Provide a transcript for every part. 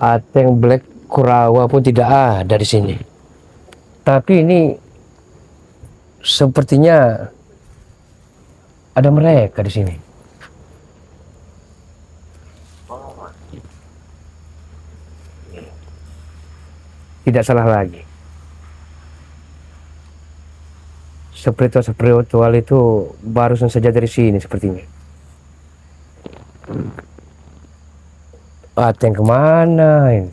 Ateng Black Kurawa pun tidak ada di sini. Tapi ini sepertinya ada mereka di sini. Tidak salah lagi. Spiritual itu barusan saja dari sini sepertinya. Ateng kemana ini?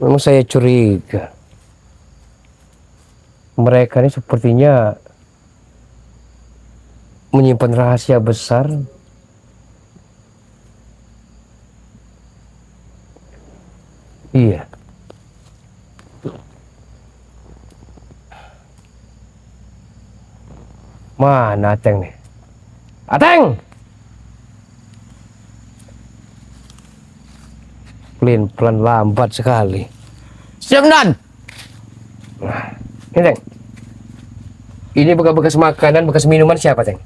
Memang saya curiga mereka ini sepertinya menyimpan rahasia besar. Iya. Mana Ateng nih? Ateng! Pelan lambat sekali. Siap, Dan. Nah, ini Teng. Ini bekas makanan, bekas minuman siapa, Teng?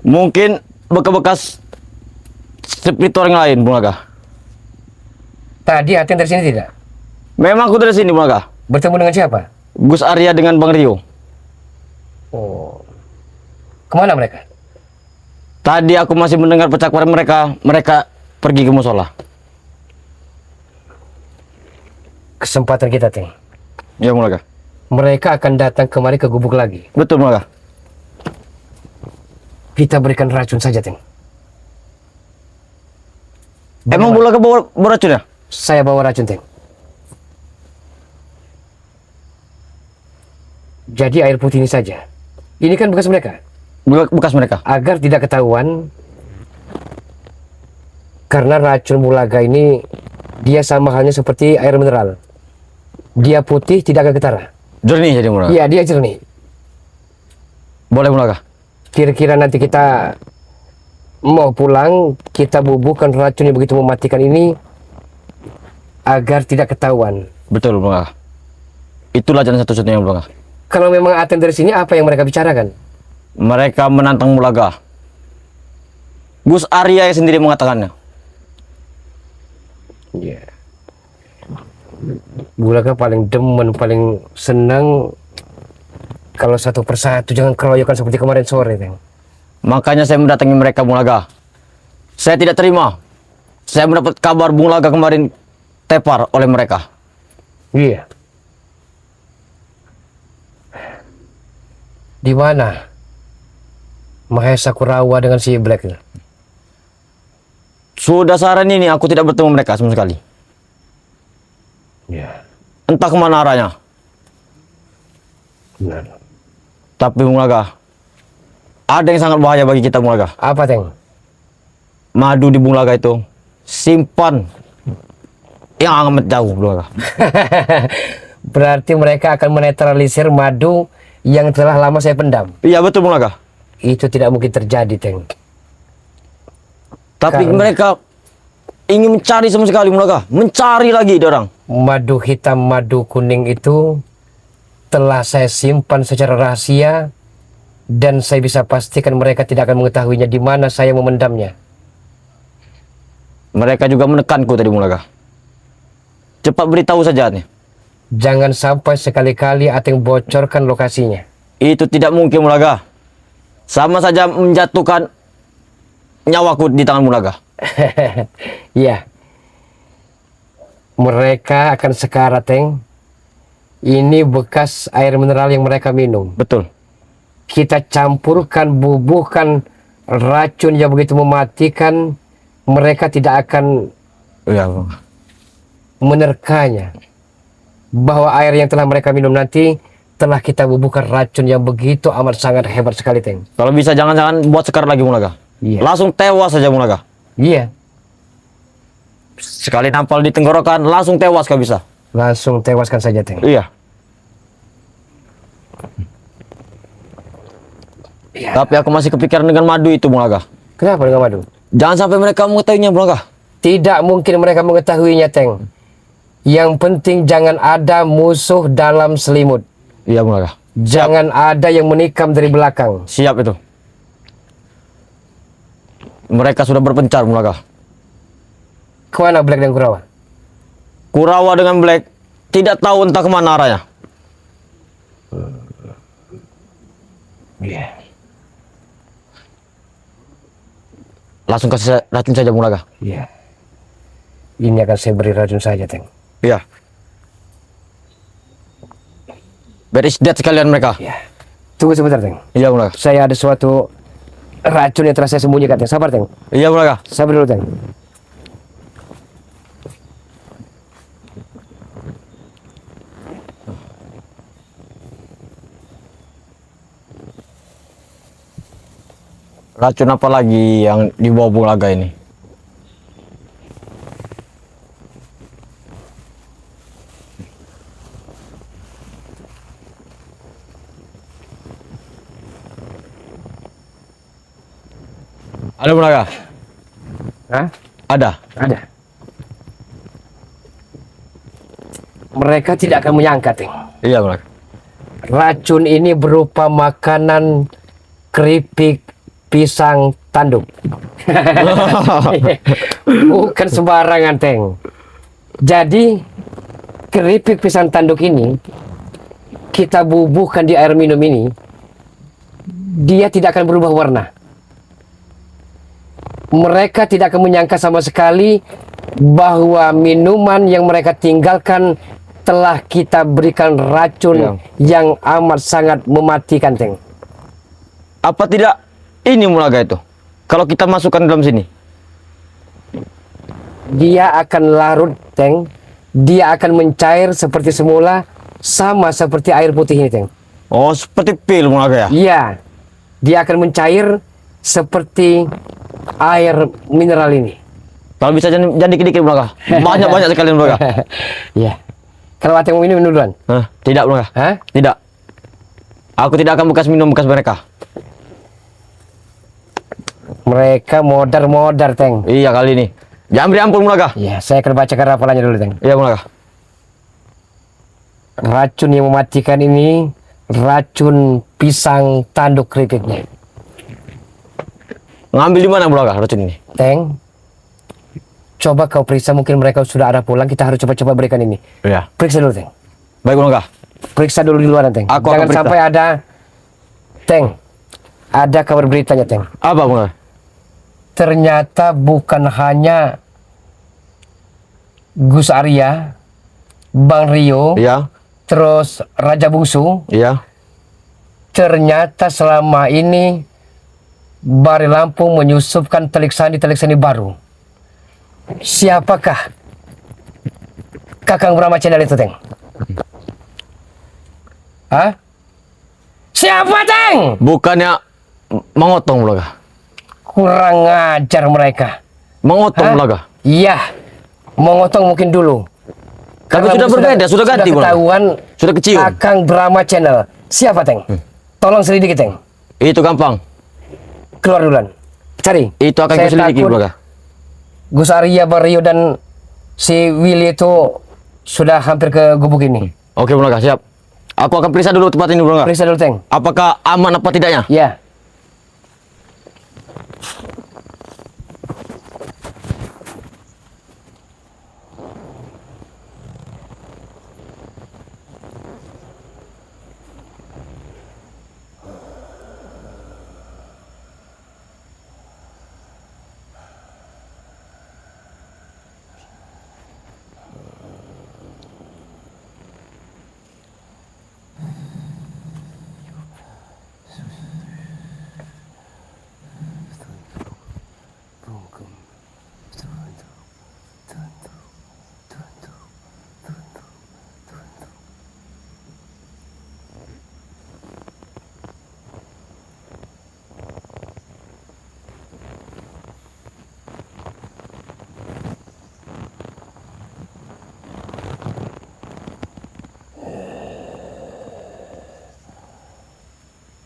Mungkin bekas-bekas spiritual yang lain, Bung Laga. Tadi Ateng dari sini tidak? Memang aku dari sini, Bung Laga. Bertemu dengan siapa? Gus Arya dengan Bang Rio. Oh. Kemana mereka? Tadi aku masih mendengar percakapan mereka. Mereka pergi ke musola. Kesempatan kita, Teng. Ya, Bung Laga. Mereka akan datang kemari ke gubuk lagi. Betul, Bung Laga. Kita berikan racun saja, Teng. Emang Bung Laga bawa racun ya? Saya bawa racun, Teng. Jadi air putih ini saja. Ini kan bekas mereka. Bekas mereka. Agar tidak ketahuan, karena racun Bulaga ini dia sama halnya seperti air mineral. Dia putih, tidak akan ketara. Jernih jadi, Bung Laga. Iya, dia jernih. Boleh, Bung Laga. Kira-kira nanti kita mau pulang, kita bubuhkan racun yang begitu mematikan ini agar tidak ketahuan. Betul, Bung Laga. Itulah jalan satu-satunya, Bung Laga. Kalau memang Ateng dari sini, apa yang mereka bicarakan? Mereka menantang Bung Laga. Gus Arya sendiri mengatakannya. Iya. Bulaga paling demen, paling senang kalau satu persatu, jangan keroyokan seperti kemarin sore, Teng. Makanya saya mendatangi mereka, Bung Laga. Saya tidak terima. Saya mendapat kabar Bung Laga kemarin tepar oleh mereka. Iya. Di mana Mahesa Kurawa dengan si Black itu? Sudah saran ini aku tidak bertemu mereka sama sekali. Iya. Entah kemana arahnya. Benar. Tapi Bung Laga, ada yang sangat bahaya bagi kita, Bung Laga. Apa, Teng? Madu di Bung Laga itu simpan yang amat jauh, Bung Laga. Berarti mereka akan menetralisir madu yang telah lama saya pendam. Iya betul, Bung Laga. Itu tidak mungkin terjadi, Teng. Tapi Karena mereka ingin mencari sama sekali, Bung Laga. Mencari lagi orang. madu hitam, madu kuning itu telah saya simpan secara rahasia dan saya bisa pastikan mereka tidak akan mengetahuinya di mana saya memendamnya. Mereka juga menekanku tadi, Bung Laga. Cepat beritahu saja nih. Jangan sampai sekali-kali Ateng bocorkan lokasinya. Itu tidak mungkin, Bung Laga. Sama saja menjatuhkan nyawaku di tangan Bung Laga. Iya. Mereka akan sekarat, Teng. Ini bekas air mineral yang mereka minum. Betul. Kita campurkan, bubuhkan racun yang begitu mematikan, mereka tidak akan Iya, Bung. menerkanya bahwa air yang telah mereka minum nanti telah kita bubuhkan racun yang begitu amat sangat hebat sekali, Teng. Kalau bisa jangan-jangan buat sekar lagi, Bung Laga. Iya. Langsung tewas saja, Bung Laga. Iya, Sekali nampal di tenggorokan, langsung tewas kalau bisa. langsung tewaskan saja, Teng. Iya. Iya. Tapi aku masih kepikiran dengan madu itu, Bung Laga. Kenapa dengan madu? Jangan sampai mereka mengetahuinya, Bung Laga. Tidak mungkin mereka mengetahuinya, Teng. Yang penting jangan ada musuh dalam selimut. Iya, Bung Laga. Jangan ada yang menikam dari belakang. Siap itu. Mereka sudah berpencar Mulaga. Kemana Black dan Kurawa? Kurawa dengan Black tidak tahu entah kemana arahnya. Iya. Langsung kasih racun saja Mulaga. Iya. Ini akan saya beri racun saja, Teng. Iya. Beres dead sekalian mereka. Iya. Tunggu sebentar, Teng. Iya Mulaga. Saya ada suatu racun yang telah saya sembunyikan, Teng. Sabar, Teng. Iya Mulaga. Sabar dulu, Teng. Racun apa lagi yang dibawa Mulaga ini? Ada Mulaga? Hah? Ada. Ada. Mereka tidak akan menyangka, Teng. Iya Mulaga. Racun ini berupa makanan keripik pisang tanduk. Bukan sembarangan, Teng. Jadi, keripik pisang tanduk ini kita bubuhkan di air minum ini, dia tidak akan berubah warna. Mereka tidak akan menyangka sama sekali bahwa minuman yang mereka tinggalkan telah kita berikan racun yang amat sangat mematikan, Teng. Apa tidak ini Mulaga itu? Kalau kita masukkan dalam sini. Dia akan larut, Teng. Dia akan mencair seperti semula, sama seperti air putih ini, Teng. Oh, seperti pil Mulaga ya? Iya, dia akan mencair seperti air mineral ini. Kalau bisa jangan dikit-dikit Mulaga. Banyak-banyak sekali Mulaga. Iya. Kalau Ateng mau minum duluan. Hah? Tidak Mulaga. Hah? Tidak. Aku tidak akan bekas minum bekas mereka. Mereka modar-modar, Teng. Iya kali ini. Jangan beri ampun Mulaga. Iya, saya akan bacakan rafalannya dulu, Teng. Iya Mulaga. Racun yang mematikan ini racun pisang tanduk keripiknya. Ngambil di mana Mulaga racun ini? Teng, coba kau periksa, mungkin mereka sudah ada pulang. Kita harus coba-coba berikan ini. Iya. Periksa dulu, Teng. Baik Mulaga. Periksa dulu di luar, Teng. Aku akan Jangan periksa. sampai ada, Teng, ada kabar beritanya, Teng. Apa Mulaga? Ternyata bukan hanya Gus Arya, Bang Rio, Iya. terus Raja Bungsu. Iya. Ternyata selama ini Bari Lampung menyusupkan telik sandi baru. Siapakah Kakang Brahma Cendal itu, Teng? Hah? Siapa, Teng? Bukannya mengotong Mulaga. Kurang ngajar mereka. Mengotong Hah? Mulaga. Iya, mengotong mungkin dulu. Tapi Karena sudah mungkin berbeda, sudah ganti, Bang. ketahuan Sudah kecium. Kakang Brahma Channel. Siapa, Teng? Tolong selidiki, Teng. Itu gampang. Keluar duluan. Cari. Itu akan Saya kuselidiki takut Mulaga. Gus Arya, Bang Rio, dan si Willy itu sudah hampir ke gubuk ini. Oke Mulaga, siap. Aku akan periksa dulu tempat ini Mulaga. Periksa dulu, Teng. Apakah aman apa tidaknya? Ya.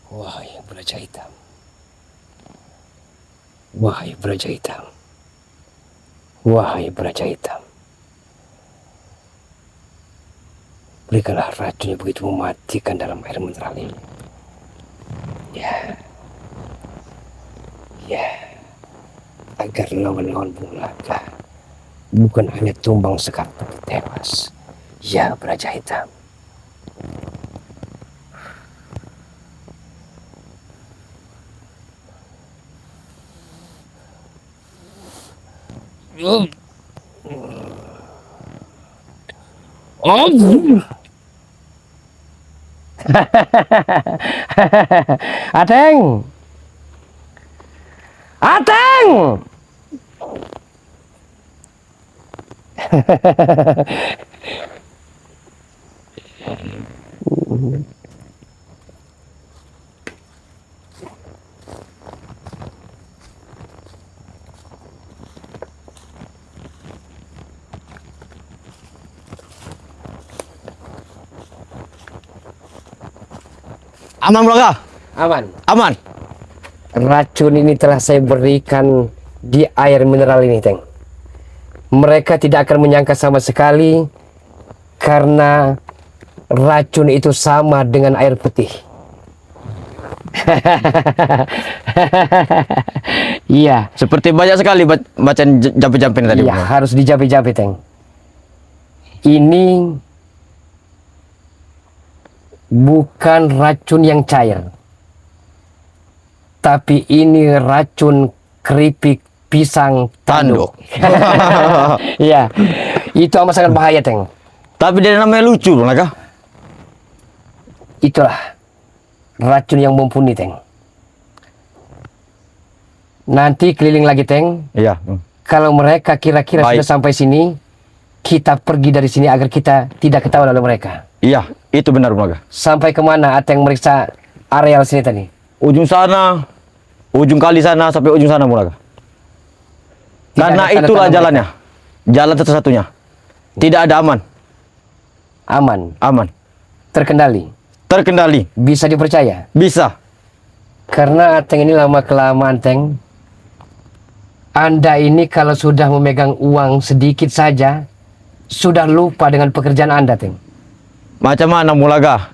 Wahai beraja hitam. Wahai beraja hitam. Wahai beraja hitam. berikanlah racun yang begitu mematikan dalam air mineral ini. Ya, ya, agar lawan-lawan Bung Laga bukan hanya tumbang sekali tapi tewas. Ya, Beraja Hitam. Ateng, Ateng. Aman Bulaga? Aman. Aman. Racun ini telah saya berikan di air mineral ini, Teng. Mereka tidak akan menyangka sama sekali karena racun itu sama dengan air putih. Iya. Seperti banyak sekali bacaan jampi-jampi tadi. Iya, harus dijapi-japi, Teng. Ini bukan racun yang cair, tapi ini racun keripik pisang tanduk. Iya, itu amat sangat bahaya, Teng. Tapi dia namanya lucu Bulaga. Itulah racun yang mumpuni, Teng. Nanti keliling lagi, Teng. Iya. Kalau mereka kira-kira Baik. sudah sampai sini, kita pergi dari sini agar kita tidak ketahuan oleh mereka. Iya, itu benar Bulaga. Sampai kemana Ateng meriksa areal sini tadi? Ujung sana, ujung kali sana sampai ujung sana Bulaga. Tidak Karena ada tanda-tanda itulah mereka. jalannya. Jalan satu-satunya. Tidak ada aman. Aman, Aman. terkendali, Terkendali. bisa dipercaya. Bisa. Karena Ateng ini lama-kelamaan, Teng. Anda ini kalau sudah memegang uang sedikit saja, sudah lupa dengan pekerjaan Anda, Teng. Macam mana Bulaga?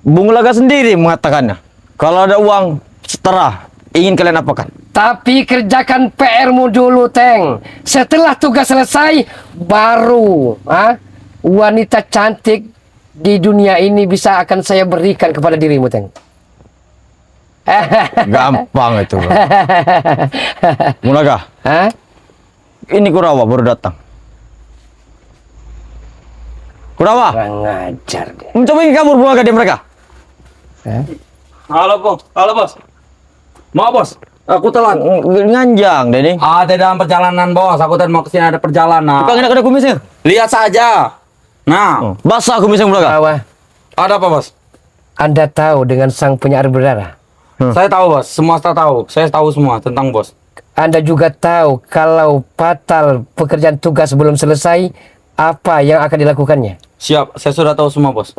Bung Laga sendiri mengatakannya. Kalau ada uang setara, ingin kalian apakan? Tapi kerjakan PR-mu dulu, Teng. Setelah tugas selesai, baru wanita cantik di dunia ini bisa akan saya berikan kepada dirimu, Teng. Gampang itu. Bung Laga, Hah? ini Kurawa baru datang. Kurawa, Kurang ngajar dia. mencoba ingin kabur Bung Laga di mereka. Hah? Halo bos, halo bos. Mau bos? Aku telat. Nganjang, Denny. Ada dalam perjalanan bos. Aku tadi mau kesini ada perjalanan. Bukan ada kumisnya. Lihat saja. Nah, Basah kumisnya Bung Laga. Bahwa ada apa bos? Anda tahu dengan sang penyair berdarah. Saya tahu bos. Semua saya tahu. Saya tahu semua tentang bos. Anda juga tahu kalau fatal pekerjaan tugas belum selesai, apa yang akan dilakukannya. Siap. Saya sudah tahu semua bos.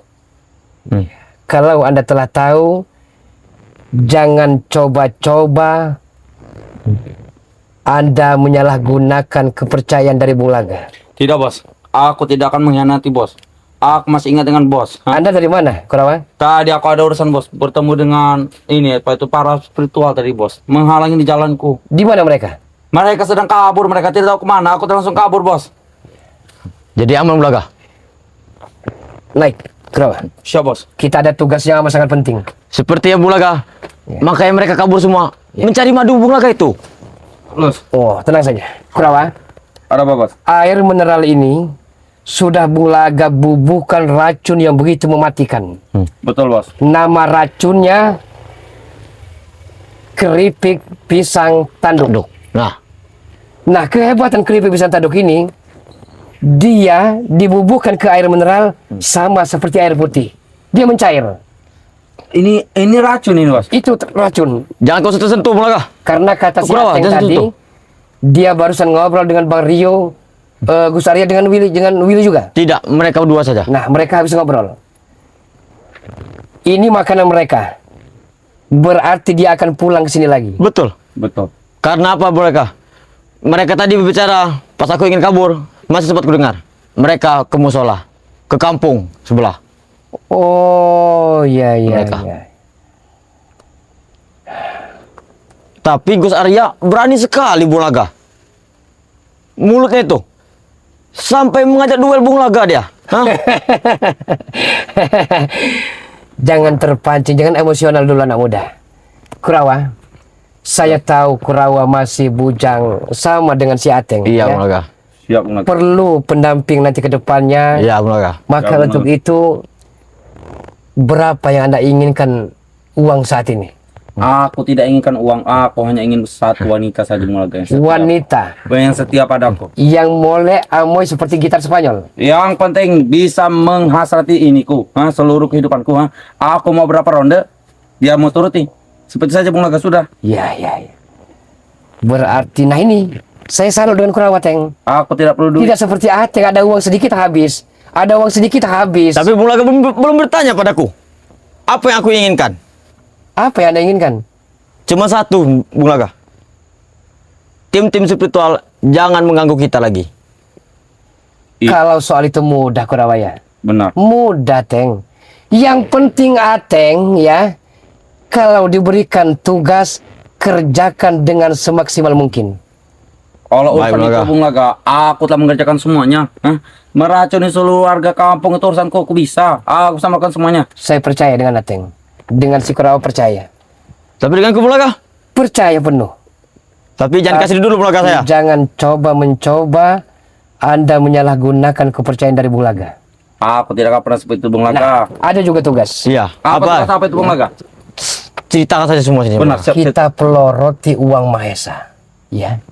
Kalau Anda telah tahu, jangan coba-coba Anda menyalahgunakan kepercayaan dari Bung Laga. Tidak bos. Aku tidak akan mengkhianati bos. Aku masih ingat dengan bos. Hah? Anda dari mana, Kurawa? Tadi aku ada urusan bos. Bertemu dengan ini apa itu para spiritual tadi bos. Menghalangi di jalanku. Di mana mereka? Mereka sedang kabur. Mereka tidak tahu kemana. Aku langsung kabur bos. Jadi aman Bung Laga. Naik, Kurawa. Siap bos. Kita ada tugas yang amat sangat penting. Seperti yang Bung Laga. Makanya mereka kabur semua. Mencari madu Bung Laga itu. Lulus. Oh, tenang saja. Kurawa, Ada apa bos? air mineral ini sudah Bung Laga bubuhkan racun yang begitu mematikan. Betul bos. Nama racunnya keripik pisang tanduk. Nah, Nah, kehebatan keripik pisang tanduk ini, dia dibubuhkan ke air mineral sama seperti air putih. Dia mencair. Ini racun ini bos. Itu racun. jangan kau sentuh Bung Laga. Karena kata si Kurawa, Ateng jangan tadi, sentuh. dia barusan ngobrol dengan Bang Rio, Gus Arya dengan Willy juga. Tidak, mereka berdua saja. Nah, mereka habis ngobrol. Ini makanan mereka. Berarti dia akan pulang ke sini lagi. Betul. Betul. Karena apa mereka? Mereka tadi berbicara pas aku ingin kabur, masih sempat kudengar. Mereka ke musola. ke kampung sebelah. Oh, iya iya Mereka. iya. Tapi Gus Arya berani sekali Bung Laga. Mulutnya itu sampai mengajak duel Bung Laga dia. Hah? Jangan terpancing, jangan emosional dulu anak muda. Kurawa, saya tahu Kurawa masih bujang sama dengan si Ateng. Iya ya. Bung Laga. Siap Bung Laga. Perlu pendamping nanti ke depannya. Iya Bung Laga. Maka Ya, untuk benar. itu berapa yang Anda inginkan uang saat ini? Aku tidak inginkan uang, aku hanya ingin satu wanita saja Bung Laga. Wanita Yang setia padaku. yang mulai amoy seperti gitar Spanyol. Yang penting bisa menghasrati iniku, seluruh kehidupanku. Aku mau berapa ronde, dia mau turuti. Seperti saja Bung Laga sudah. Ya, ya, ya. Berarti, nah ini, saya salut dengan Kurawa, Teng. Aku tidak perlu duit. Tidak seperti Ateng, ada uang sedikit habis. Ada uang sedikit habis. Tapi Bung Laga belum bertanya padaku. Apa yang aku inginkan? Apa yang Anda inginkan? Cuma satu Bung Laga. Tim-tim spiritual jangan mengganggu kita lagi. Iya. Kalau soal itu mudah, Kurawa ya. Benar. Mudah, Teng. Yang penting Ateng, ya, kalau diberikan tugas, kerjakan dengan semaksimal mungkin. Kalau Baik, urusan Bung itu Laga. Bung Laga, aku telah mengerjakan semuanya. Meracuni seluruh warga kampung itu urusanku, aku bisa. Aku samakan semuanya. Saya percaya dengan Ateng. Dengan si Kurawa percaya. Tapi dengan Bung Laga. Percaya penuh. Tapi jangan kasih dulu Bung Laga saya. Jangan mencoba Anda menyalahgunakan kepercayaan dari Bung Laga. Aku tidak akan pernah seperti itu Bung Laga. Ada juga tugas. Iya. Apa? Apa itu Bung Laga? Ceritakan saja semua sini. Benar. Siap, siap. Kita peloroti uang Mahesa. Ya.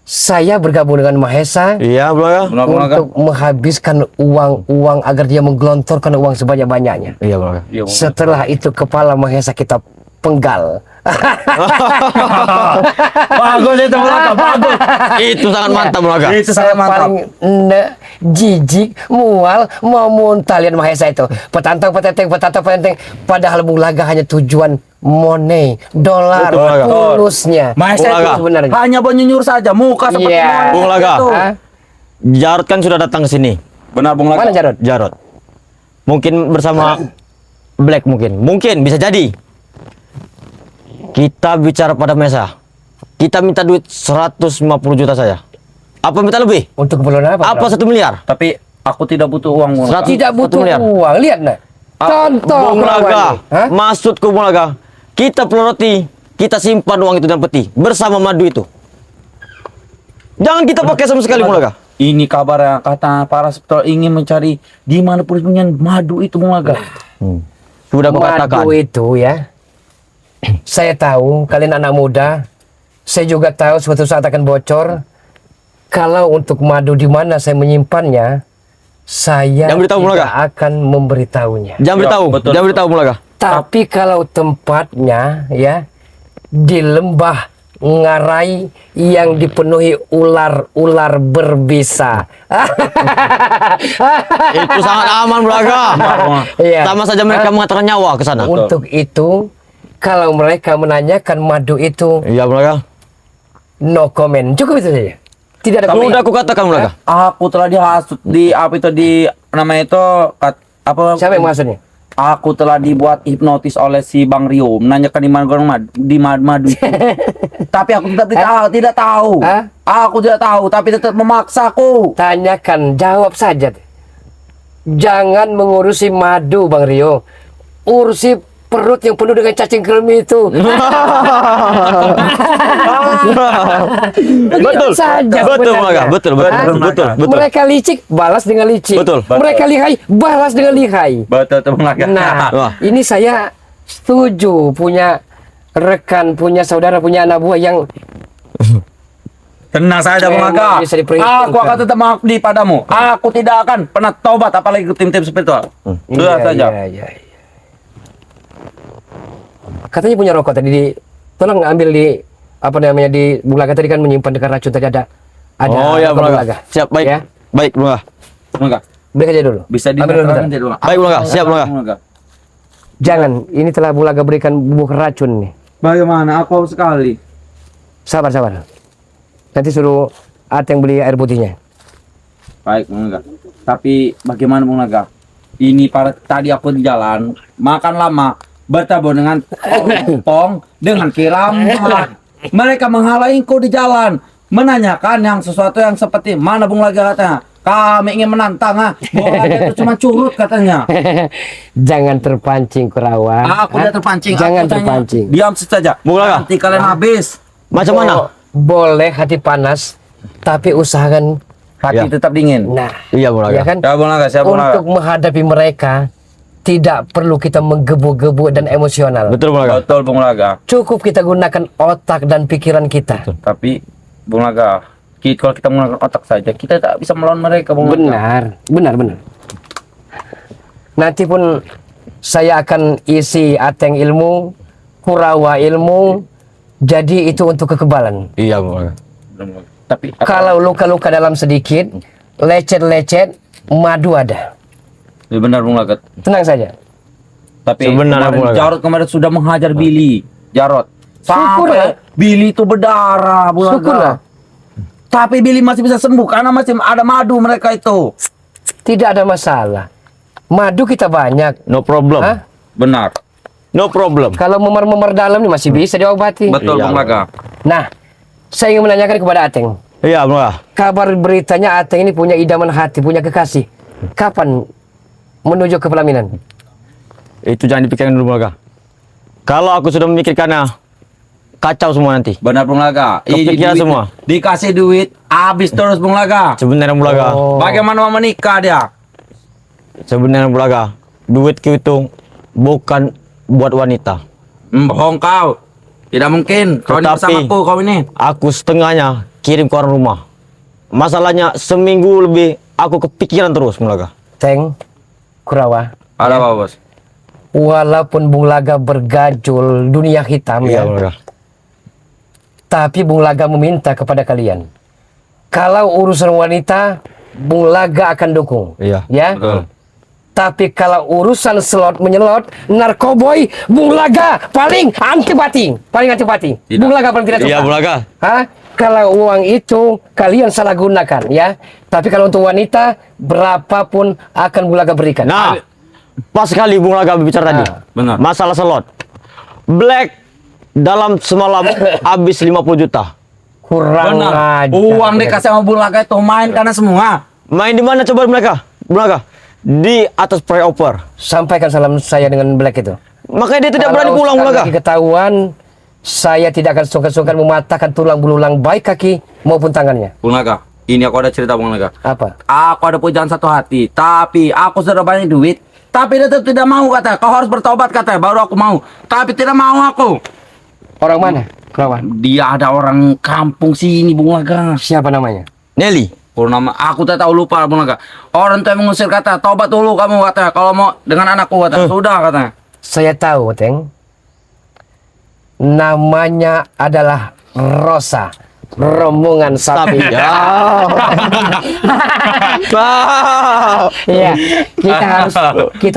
Saya bergabung dengan Mahesa Iya Bung Laga. Benar Bung Laga. untuk menghabiskan uang agar dia menggelontorkan uang sebanyak-banyaknya. Iya Bung Laga. Iya, Bung Laga. Setelah itu kepala Mahesa kita penggal. Bagus itu Bung Laga, bagus. Itu sangat mantap Bung Laga. Itu sangat mantap. Paling jijik, mual, mau muntah lihat Mahesa itu. Petantang, petenteng. Padahal Bung Laga hanya tujuan money, dolar, Betul, Laga. tulusnya. Mahesa Bung itu Laga. sebenarnya. hanya menyunyur saja muka seperti Iya. monyet Bung Laga. itu. Hah? Jarod kan sudah datang ke sini. Benar Bung Laga. Mana Jarod? Jarod. Mungkin bersama Black mungkin. Mungkin bisa jadi. Kita bicara pada Mesa. Kita minta duit 150 juta saja. Apa minta lebih? Untuk keperluan apa? Apa Bro? 1 miliar? Tapi aku tidak butuh uang Bung Laga. Tidak butuh 1 miliar. uang. Lihat nah. Contoh Bung Laga. lawannya. Hah? Maksudku Bung Laga. Kita peloroti. Kita simpan uang itu dalam peti. Bersama madu itu. Jangan kita pakai sama sekali Bung Laga. Ini kabar yang kata para spiritual ingin mencari di mana punya madu itu Bung Laga. Sudah aku katakan. Madu itu ya. Saya tahu kalian anak muda. Saya juga tahu suatu saat akan bocor. Kalau untuk madu di mana saya menyimpannya, saya Jangan beritahu, Bung tidak akan memberitahunya. Jangan Ya, beritahu. betul. Jangan beritahu Bung Laga. Tapi kalau tempatnya ya di lembah Ngarai yang dipenuhi ular-ular berbisa. Itu sangat aman Bung Laga. Iya. Sama saja mereka mengatakan nyawa ke sana. Untuk itu, kalau mereka menanyakan madu itu, Iya Bung Laga. no comment. Cukup itu saja. Tidak ada Sudah komen. aku katakan Bung Laga. Aku telah dihasut di apa itu di namanya itu apa? Siapa yang maksudnya? Aku telah dibuat hipnotis oleh si Bang Rio menanyakan di mana goreng madu itu. Tapi aku tidak tahu. Hah? Aku tidak tahu tapi tetap memaksaku. Tanyakan, jawab saja. Jangan mengurusi madu, Bang Rio. Urusi perut yang penuh dengan cacing kremi itu. Betul. saja Betul Bung sebenarnya. Laga. Betul. Hah? Betul. Mereka licik, balas dengan licik. Betul. Mereka lihai, balas dengan lihai. Betul Bung Laga. Nah, Wah. ini saya setuju punya rekan, punya saudara, punya anak buah yang Tenang saja Bung Memang Laga. bisa diperhitungkan. Aku akan tetap mengabdi padamu. Aku tidak akan pernah taubat apalagi ke tim-tim spiritual. Sudah Iya, saja. iya. Katanya punya rokok tadi tolong ambil di apa namanya di Bung Laga tadi kan menyimpan dekat racun tadi ada Oh ya rokok Bung Bung Laga. Siap baik. Ya, Baik Bung Laga. Bung Laga. beli aja dulu. Bisa Ambil dulu, bentar. dulu. Baik, Bung Laga. Siap, Bung Laga. Bung Laga. Jangan, ini telah Bung Laga berikan bubuk racun nih. Bagaimana? Aku haus sekali. Sabar. Nanti suruh Ateng beli air putihnya. Baik, Bung Laga. Tapi bagaimana Bung Laga? Ini tadi aku di jalan makan lama bertemu dengan Ompong dengan Kirambat. Mereka menghalaiku di jalan, menanyakan yang sesuatu yang seperti mana Bung Laga katanya. Kami ingin menantang Bung Laga itu cuma curut katanya. Jangan terpancing Kurawa. Aku udah terpancing. Jangan Aku tanya, terpancing. diam saja. Bung Laga. Nanti kalian habis. Macam mana? Boleh hati panas, tapi usahakan. Hati Ya. tetap dingin. Nah, Iya Bung Laga. ya kan? Ya Bung Laga, siap Bung Laga. Untuk menghadapi mereka tidak perlu kita menggebu-gebu dan emosional. Betul Bung Laga. Betul Bung Laga. Cukup kita gunakan otak dan pikiran kita. Tapi Bung Laga, kalau kita menggunakan otak saja, kita tak bisa melawan mereka Bung Laga. Benar. Nanti pun saya akan isi Ateng ilmu, Kurawa ilmu. Jadi itu untuk kekebalan. Iya Bung Laga. Tapi Kalau luka-luka dalam sedikit, lecet-lecet, madu ada. ya benar Bung Laga. Tenang saja. Tapi Sebenarnya kemarin Bung Laga. Jarod kemarin sudah menghajar Billy. Jarod. Syukurlah. Sampai Billy itu berdarah Bung Laga. Syukurlah. Tapi Billy masih bisa sembuh karena masih ada madu mereka itu. Tidak ada masalah. Madu kita banyak. No problem. Hah? Benar. No problem. Kalau memar-memar dalam nih masih bisa diobati. Betul Iya, Bung Laga. Nah, saya ingin menanyakan kepada Ateng. Iya Bung Laga. Kabar beritanya Ateng ini punya idaman hati, punya kekasih. Kapan menuju ke pelaminan? Itu jangan dipikirkan dulu Bung Laga. Kalau aku sudah memikirkannya, kacau semua nanti. Benar Bung Laga. Kepikiran duit- semua. Dikasih duit, habis terus Bung Laga. Sebenarnya Bung Laga. Oh. Bagaimana mau menikah dia? Sebenarnya Bung Laga. Duitku itu bukan buat wanita. Bohong kau. Tidak mungkin. Kau ini Tetapi- bersamaku kau ini. Aku setengahnya kirim ke orang rumah. Masalahnya seminggu lebih aku kepikiran terus Bung Laga. Teng, Kurawa. Ada apa bos? Walaupun Bung Laga bergajul dunia hitam Iya ya, Bung Laga. tapi Bung Laga meminta kepada kalian. Kalau urusan wanita, Bung Laga akan dukung. Iya. Ya. Betul. Tapi kalau urusan slot menyelot, narkoboy, Bung Laga paling antipati. Paling antipati. Tidak. Bung Laga paling tidak suka. Iya Bung Laga. Hah? Kalau uang itu kalian salah gunakan ya. Tapi kalau untuk wanita, berapapun akan Bung Laga berikan. Nah, pas sekali Bung Laga bicara tadi. Benar. Masalah slot. Black dalam semalam habis 50 juta. Kurang Benar. ajar. Uang dikasih sama Bung Laga itu main karena semua. Main di mana coba mereka? Bung Laga. Di atas pre-offer. Sampaikan salam saya dengan Black itu. Makanya dia tidak berani Kalau pulang Bung sekali Laga. lagi ketahuan, saya tidak akan sungkan-sungkan mematahkan tulang belulang baik kaki maupun tangannya. Bung Laga, ini aku ada cerita Bung Laga. Apa? Aku ada pujaan satu hati, tapi aku sudah banyak duit. Tapi dia tetap tidak mau kata. Kau harus bertobat kata, baru aku mau. Tapi tidak mau aku. Orang mana? Kerawan. Dia ada orang kampung sini Bung Laga. Siapa namanya? Nelly. Purnama, aku tak tahu lupa Bung Laga. Orang tuh yang mengusir kata, tobat dulu kamu kata. Kalau mau dengan anakku kata, sudah kata. Saya tahu, Teng. Namanya adalah Rosa. Rombongan sapi. Ya. Wow. Iya, kita harus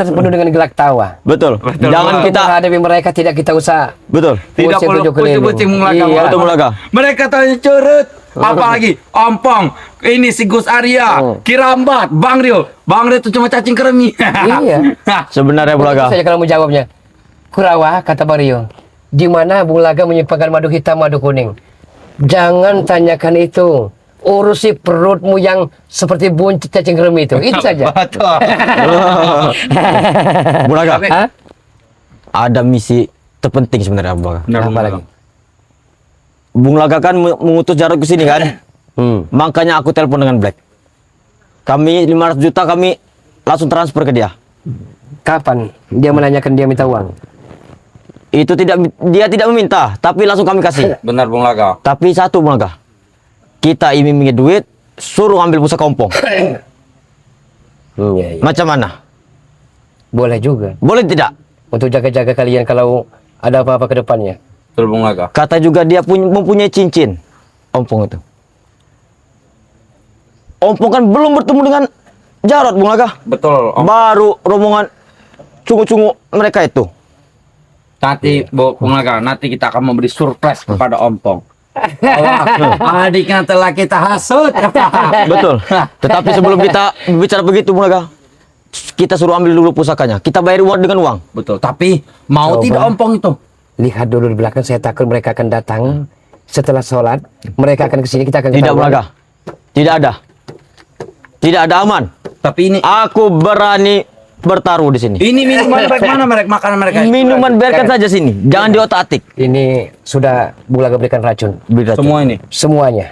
penuh dengan gelak tawa. Betul. Jangan Untuk kita. menghadapi mereka tidak kita usah Betul. Tidak pusing perlu tujuh keliling. pusing-pusing Bung Laga. Iya. Betul Bung Laga. Mereka tanya curut. Apalagi Ompong, ini si Gus Arya, Kirambat, Bang Rio. Bang Rio itu cuma cacing kremi. Iya. Sebenarnya Bung Laga. Tentu saja kalau mau jawabnya. Kurawa, kata Bario. Di mana Bung Laga menyimpankan madu hitam, madu kuning? Jangan tanyakan itu. Urusi perutmu yang seperti buncit cacing kremi itu. Itu saja. Betul. Bung Laga. Hah? Ada misi terpenting sebenarnya Bung Laga. Apa lagi? Bung Laga kan mengutus Jarod ke sini kan. Makanya aku telepon dengan Black. Kami 500 juta kami langsung transfer ke dia. Kapan dia menanyakan dia minta uang? Itu dia tidak meminta, tapi langsung kami kasih. Benar Bung Laga. Tapi satu Bung Laga. Kita iming-imingi duit, suruh ambil pusaka Ompong. Iya, iya. Macam mana? Boleh juga. Boleh tidak? Untuk jaga-jaga kalian kalau ada apa-apa ke depannya. Betul Bung Laga. Kata juga dia mempunyai cincin. Ompong itu. Ompong kan belum bertemu dengan Jarod Bung Laga. Betul. Baru rombongan cungu-cungu mereka itu. Nanti Bung Laga, nanti kita akan memberi surprise kepada Ompong. Adiknya telah kita hasut. Betul. Tetapi sebelum kita bicara begitu, Bung Laga, kita suruh ambil dulu pusakanya. Kita bayar uang dengan uang. Betul. Tapi mau Coba. tidak ompong itu? Lihat dulu di belakang, saya takut mereka akan datang setelah sholat. Mereka akan ke sini, kita akan Tidak, ketahuan. Bung Laga. Tidak ada. Tidak ada aman. Tapi ini Aku berani bertaruh di sini. ini minuman mereka mana mereka makanan mereka? Minuman biarkan saja sini. Jangan diotak-atik. Ini sudah Bung Laga berikan racun. Beri racun. Semua ini. Semuanya.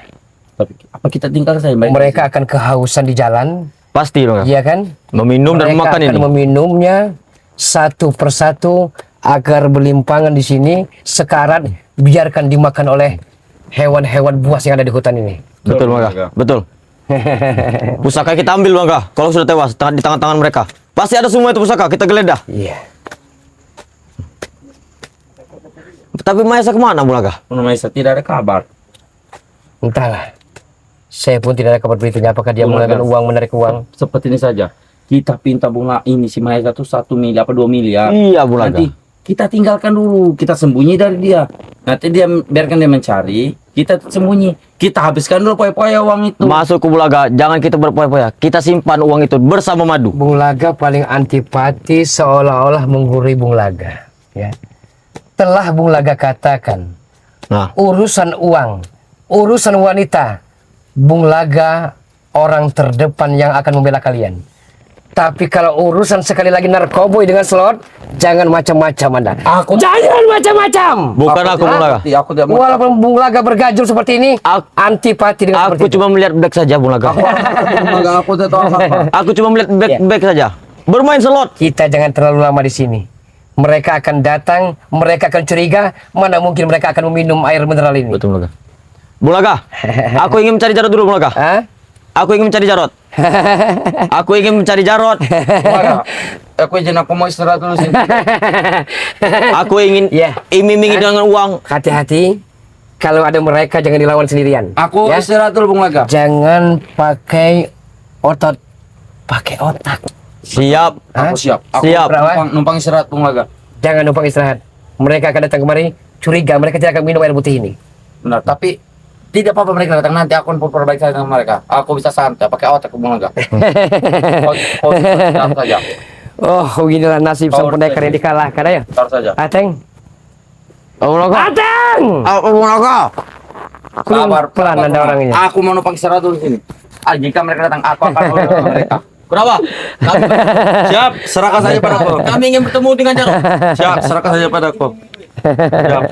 Tapi apa kita tinggal saja Mereka akan kehausan di jalan, Pasti, Bung Laga. iya kan? Meminum dan Mereka memakan akan ini. meminumnya satu persatu agar berlimpangan di sini. Sekarat biarkan dimakan oleh hewan-hewan buas yang ada di hutan ini. Betul, Bung Laga. Betul. Pusaka kita ambil, Bung Laga. Kalau sudah tewas di tangan-tangan mereka. Pasti ada semua itu pusaka. Kita geledah. Iya. Tapi Maesa kemana, Bung Laga? Maesa tidak ada kabar. Entahlah. Saya pun tidak ada kabar beritanya. Apakah dia Bung menggunakan Laga. uang, menarik uang? Seperti ini saja. Kita pinta bunga ini si Maesa tuh 1 miliar apa 2 miliar. Iya, Bung Laga. Nanti kita tinggalkan dulu, kita sembunyi dari dia. Nanti dia biarkan dia mencari, kita sembunyi. Kita habiskan dulu poya-poya uang itu. Masuk ke Bung Laga. Jangan kita berpoya-poya. Kita simpan uang itu bersama madu. Bung Laga paling antipati seolah-olah menggurui Bung Laga. Ya. Telah Bung Laga katakan, Nah, urusan uang, urusan wanita, Bung Laga orang terdepan yang akan membela kalian. Tapi kalau urusan sekali lagi narkoboy dengan slot, jangan macam-macam Anda. Aku Jangan macam-macam. bukan aku, Bung Laga. Aku tidak mau. Walaupun Bung Laga bergajul seperti ini, antipati dengan Aku seperti itu. cuma melihat back saja, Bung Laga. Aku tidak tahu apa. Aku cuma melihat back saja. Bermain slot. Kita jangan terlalu lama di sini. Mereka akan datang, mereka akan curiga, mana mungkin mereka akan meminum air mineral ini. Betul, Bung Laga. Bung Laga, aku ingin mencari Jarot dulu, Bung Laga. Hah? Aku ingin mencari Jarot. Aku ingin mencari Jarot. Mana? Aku izin aku mau istirahat dulu sini. Aku ingin Ya. iming-imingi dengan uang. Hati-hati, kalau ada mereka jangan dilawan sendirian. Aku Ya. istirahat dulu Bung Laga. Jangan pakai otot, pakai otak. Siap. Aku siap. Aku Siap. numpang istirahat Bung Laga. Jangan numpang istirahat. Mereka akan datang kemari, curiga mereka tidak akan minum air putih ini. Benar, tapi tidak apa-apa mereka datang nanti aku akan perbaiki dengan mereka. Aku bisa santai pakai otak Bung Laga. Oh, siap saja. Oh, beginilah nasib sang Power pendekar yang play. dikalahkan ya. Tar saja. Ateng, Bung Laga. Ateng. Bung Laga. Kabar Pelan kabar, Anda Bung. orangnya. Aku mau numpang istirahat dulu sini. Jika mereka datang, aku akan menolong mereka. Kenapa? Siap, serahkan saja padaku. Kami ingin bertemu dengan Jarot. Siap, serahkan saja padaku. Siap.